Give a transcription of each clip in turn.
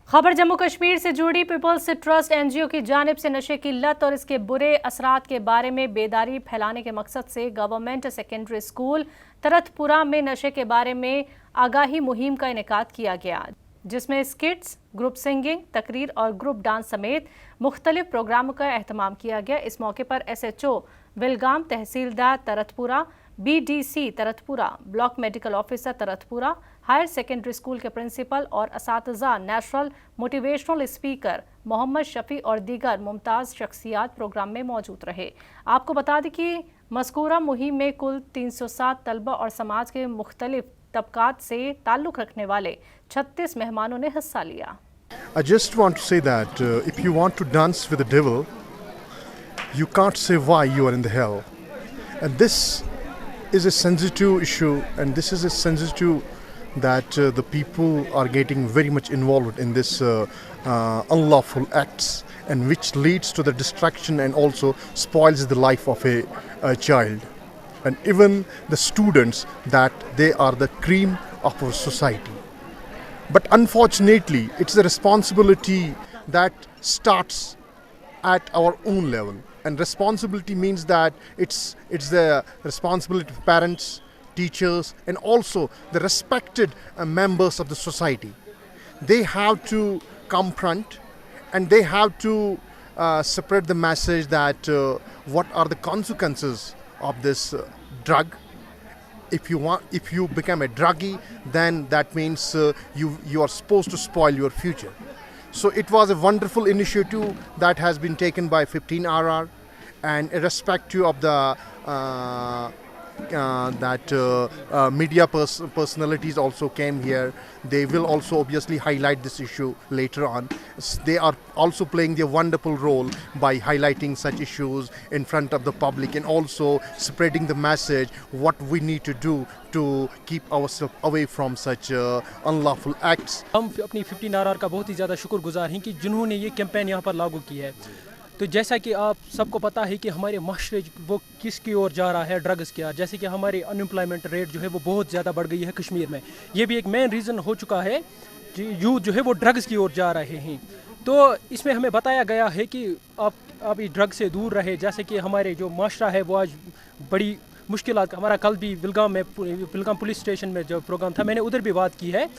खबर जम्मू कश्मीर से जुड़ी। पीपल्स ट्रस्ट एनजीओ की जानिब से नशे की लत और इसके बुरे असरात के बारे में बेदारी फैलाने के मकसद से गवर्नमेंट सेकेंडरी स्कूल तरतपुरा में नशे के बारे में आगाही मुहिम का इनेकाद किया गया, जिसमें स्किट्स, ग्रुप सिंगिंग, तकरीर और ग्रुप डांस समेत मुख्तलिफ प्रोग्रामों का अहतमाम किया गया। इस मौके पर SHO विलगाम, तहसीलदार Taratpura, BDC Taratpura, block medical officer Taratpura, higher secondary school के प्रिंसिपल और असातिज़ा, national motivational speaker Mohammad Shafi और दीगर मुमताज़ शख्सियात प्रोग्राम में मौजूद रहे। आपको बता दें कि मज़कूरा मुहिम में कुल 307 तलबा और समाज के मुख्तलिफ तबकात से ताल्लुक़ रखने वाले 36 मेहमानों ने हिस्सा लिया। I just want to say that if you want to dance with the devil, you can't say why you are in the hell. And this is a sensitive issue, and this is a sensitive that the people are getting very much involved in this unlawful acts, and which leads to the distraction and also spoils the life of a child. And even the students, that they are the cream of our society. But unfortunately, it's a responsibility that starts at our own level. And responsibility means that it's the responsibility of parents, teachers, and also the respected members of the society. They have to come front, and they have to spread the message that what are the consequences of this drug. If you become a druggie, then that means you are supposed to spoil your future. So it was a wonderful initiative that has been taken by 15RR, and irrespective of the media personalities also came here. They will also obviously highlight this issue later on. They are also playing their wonderful role by highlighting such issues in front of the public, and also spreading the message what we need to do to keep ourselves away from such unlawful acts. हम अपनी 15RR का बहुत ही ज़्यादा शुक्रगुजार हैं कि जिन्होंने ये कैंपेन यहाँ पर लागू की है। तो जैसा कि आप सबको पता है कि हमारे माशरे वो किसकी ओर जा रहा है, ड्रग्स की ओर। जैसे कि हमारी अनएम्प्लॉयमेंट रेट जो है वो बहुत ज़्यादा बढ़ गई है कश्मीर में। ये भी एक मेन रीज़न हो चुका है कि यूथ जो है वो ड्रग्स की ओर जा रहे हैं। तो इसमें हमें बताया गया है कि आप इस ड्रग से दूर रहे। जैसे कि हमारे जो माशरा है वो आज बड़ी मुश्किलात, हमारा कल भी विलगाम पुलिस स्टेशन में जो प्रोग्राम था, मैंने उधर भी बात की है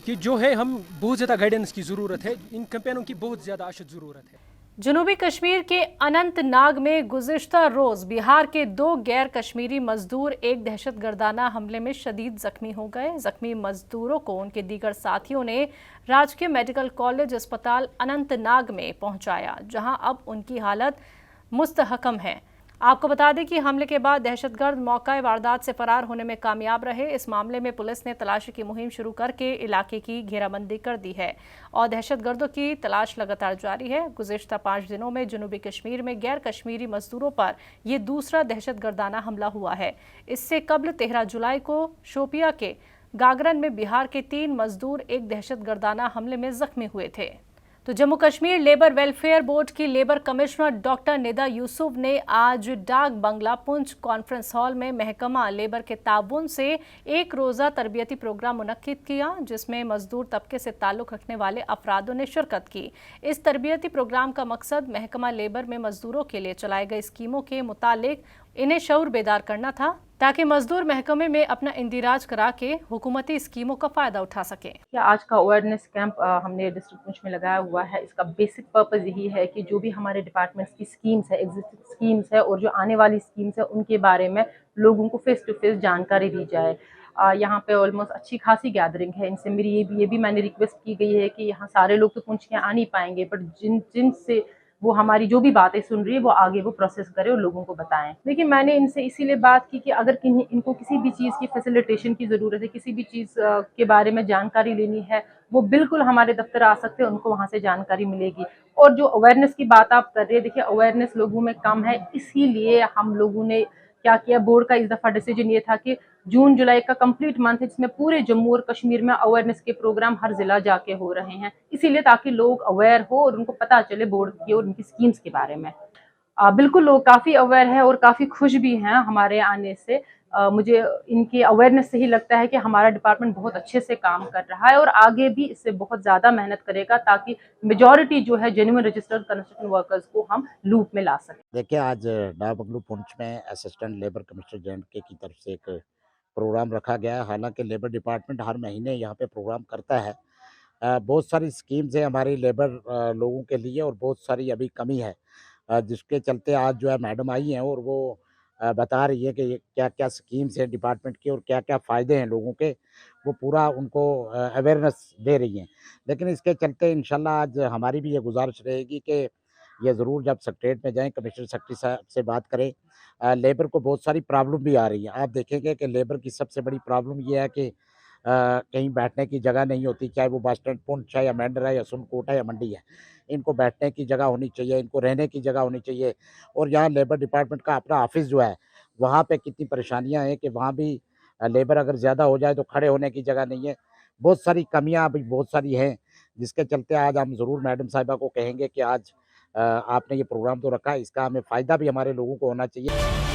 कि जो है हम बहुत ज़्यादा गाइडेंस की ज़रूरत है, इन कैंपेनों की बहुत ज़्यादा अशद ज़रूरत है। जनूबी कश्मीर के अनंतनाग में गुज़िश्ता रोज़ बिहार के 2 गैर कश्मीरी मजदूर एक दहशतगर्दाना हमले में शदीद ज़ख्मी हो गए। ज़ख्मी मजदूरों को उनके दीगर साथियों ने राजकीय मेडिकल कॉलेज अस्पताल अनंतनाग में पहुंचाया, जहां अब उनकी हालत मुस्तहकम है। आपको बता दें कि हमले के बाद दहशतगर्द मौका वारदात से फरार होने में कामयाब रहे। इस मामले में पुलिस ने तलाशी की मुहिम शुरू करके इलाके की घेराबंदी कर दी है और दहशतगर्दों की तलाश लगातार जारी है। गुज़िश्ता 5 दिनों में जनूबी कश्मीर में गैर कश्मीरी मजदूरों पर यह दूसरा दहशतगर्दाना हमला हुआ है। इससे कबल 13 जुलाई को शोपिया के गागरन में बिहार के 3 मजदूर एक दहशतगर्दाना हमले में जख्मी हुए थे। तो Jammu Kashmir labour welfare board की labour commissioner doctor Nida Yusuf ने आज डाक बंगला पुंछ कॉन्फ्रेंस हॉल में महकमा लेबर के ताउन से एक रोज़ा तरबियती प्रोग्राम मुनक्किद किया, जिसमें मजदूर तबके से ताल्लुक़ रखने वाले अफरादों ने शिरकत की। इस तरबियती प्रोग्राम का मकसद महकमा लेबर में मजदूरों के लिए चलाई गई स्कीमों के मुतालिक इन्हें शऊर बेदार करना था, ताकि मजदूर महकमे में अपना इंदिराज करा के हुकूमती स्कीमों का फ़ायदा उठा सकें। आज का अवेयरनेस कैंप हमने डिस्ट्रिक्ट पुंछ में लगाया हुआ है। इसका बेसिक पर्पस यही है कि जो भी हमारे डिपार्टमेंट्स की स्कीम्स है, एग्जिस्टिंग स्कीम्स है और जो आने वाली स्कीम्स है, उनके बारे में लोगों को फेस टू फेस जानकारी दी जाए। यहाँ पे ऑलमोस्ट अच्छी खासी गैदरिंग है। इनसे मेरी ये भी मैंने रिक्वेस्ट की गई है कि यहाँ सारे लोग तो पुंछ के आ नहीं पाएंगे, बट जिनसे वो हमारी जो भी बातें सुन रही है वो आगे वो प्रोसेस करें और लोगों को बताएं। देखिए, मैंने इनसे इसीलिए बात की कि अगर इनको किसी भी चीज़ की फैसिलिटेशन की ज़रूरत है, किसी भी चीज़ के बारे में जानकारी लेनी है, वो बिल्कुल हमारे दफ्तर आ सकते हैं, उनको वहाँ से जानकारी मिलेगी। और जो अवेयरनेस की बात आप कर रहे हैं, देखिए अवेयरनेस लोगों में कम है, इसीलिए हम लोगों ने क्या किया, बोर्ड का इस दफ़ा डिसीजन ये था कि जून जुलाई का कंप्लीट मंथ है, जिसमें पूरे जम्मू और कश्मीर में अवेयरनेस के प्रोग्राम हर जिला जाके हो रहे हैं, इसीलिए ताकि लोग अवेयर हो और उनको पता चले बोर्ड की और उनकी स्कीम्स के बारे में। बिल्कुल लोग काफ़ी अवेयर है और काफ़ी खुश भी हैं हमारे आने से। مجھے ان کی اویئرنیس سے ہی لگتا ہے کہ ہمارا ڈپارٹمنٹ بہت اچھے سے کام کر رہا ہے اور آگے بھی اس سے بہت زیادہ محنت کرے گا تاکہ میجورٹی جو ہے جینوئن رجسٹرڈ کنسٹرکشن ورکرز کو ہم لوپ میں لا سکیں. دیکھیں آج ڈاک بنگلو پونچھ میں اسسٹنٹ لیبر کمشنر جے کی طرف سے ایک پروگرام رکھا گیا ہے. حالانکہ لیبر ڈپارٹمنٹ ہر مہینے یہاں پہ پروگرام کرتا ہے. بہت ساری اسکیمز ہیں ہماری لیبر لوگوں کے لیے اور بہت ساری ابھی کمی ہے جس کے چلتے آج جو ہے میڈم آئی ہیں اور وہ بتا رہی ہے کہ کیا کیا اسکیمز ہیں ڈپارٹمنٹ کی اور کیا کیا فائدے ہیں لوگوں کے, وہ پورا ان کو اویئرنیس دے رہی ہیں. لیکن اس کے چلتے انشاءاللہ آج ہماری بھی یہ گزارش رہے گی کہ یہ ضرور جب سیکریٹریٹ میں جائیں کمشنر سیکرٹری صاحب سے بات کریں. لیبر کو بہت ساری پرابلم بھی آ رہی ہیں. آپ دیکھیں گے کہ لیبر کی سب سے بڑی پرابلم یہ ہے کہ کہیں بیٹھنے کی جگہ نہیں ہوتی, چاہے وہ بس اسٹینڈ پونچھ ہے یا مینڈر ہے یا سنکوٹ ہے یا منڈی ہے. ان کو بیٹھنے کی جگہ ہونی چاہیے, ان کو رہنے کی جگہ ہونی چاہیے. اور یہاں لیبر ڈپارٹمنٹ کا اپنا آفس جو ہے وہاں پہ کتنی پریشانیاں ہیں کہ وہاں بھی لیبر اگر زیادہ ہو جائے تو کھڑے ہونے کی جگہ نہیں ہے. بہت ساری کمیاں ابھی بہت ساری ہیں جس کے چلتے آج ہم ضرور میڈم صاحبہ کو کہیں گے کہ آج آپ نے یہ پروگرام تو رکھا ہے, اس کا ہمیں فائدہ بھی ہمارے لوگوں کو ہونا چاہیے.